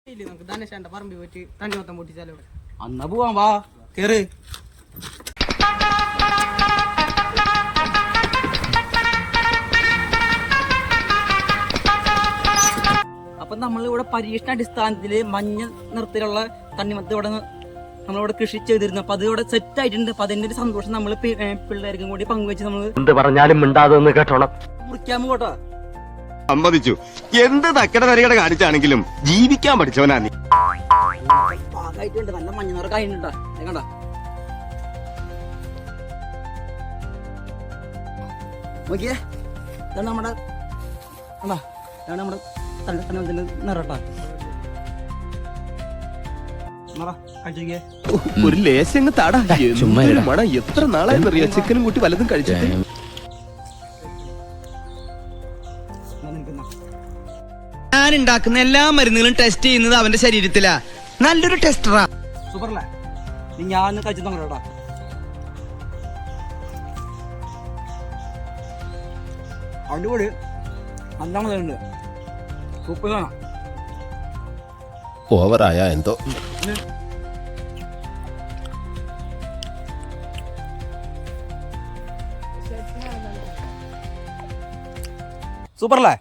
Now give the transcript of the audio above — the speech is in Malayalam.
നമുക്ക് ധനശാന്റെ പറമ്പി പോയിട്ട് തണ്ണിമത്തം പൊട്ടിച്ചാലോ? അന്നാ പോവാൻ വാ കേറ്. അപ്പൊ നമ്മളിവിടെ പരീക്ഷണാടിസ്ഥാനത്തില് മഞ്ഞ നിറത്തിലുള്ള തണ്ണിമത്തം ഇവിടെ നമ്മളിവിടെ കൃഷി ചെയ്തിരുന്നു. അപ്പൊ അത് ഇവിടെ സെറ്റ് ആയിട്ടുണ്ട്. അപ്പൊ അതിന്റെ ഒരു സന്തോഷം നമ്മള് പിള്ളേർക്കും കൂടി പങ്കുവെച്ച് നമ്മള് എന്ത് പറഞ്ഞാലും മിണ്ടാതെന്ന് കേട്ടോണം. മുറിക്കാൻ പോട്ടോ. സമ്മതിച്ചു. എന്ത് തക്കട തരികട കാണിച്ചാണെങ്കിലും ജീവിക്കാൻ പഠിച്ചവനാ നീ. പാകമായിട്ടുണ്ട്. നല്ല മഞ്ഞ നിറ കഴിഞ്ഞിട്ടാ കണ്ട. നോക്കിയേ, ഇതാണ് നമ്മുടെ ഇതാണ് നമ്മുടെ തണ്ണിമത്തത്തിന്റെ നിറട്ടാ. ഒരു ലേശം താടാ. മണം എത്ര നാളായെന്നറിയാ ചിക്കനും കൂട്ടി വല്ലതും കഴിച്ചിട്ട്. ഞാൻ ഉണ്ടാക്കുന്ന എല്ലാ മരുന്നുകളും ടെസ്റ്റ് ചെയ്യുന്നത് അവന്റെ ശരീരത്തിലാ. നല്ലൊരു ടെസ്റ്ററാ. സൂപ്പറല്ലേ? നീ ഞാൻ കഴിച്ചു നോക്കട്ടാ. അടിപൊളി. നല്ലാമതുണ്ട്. സൂപ്പറാണ്. ഓവറായ എന്തോ. സൂപ്പറല്ലേ?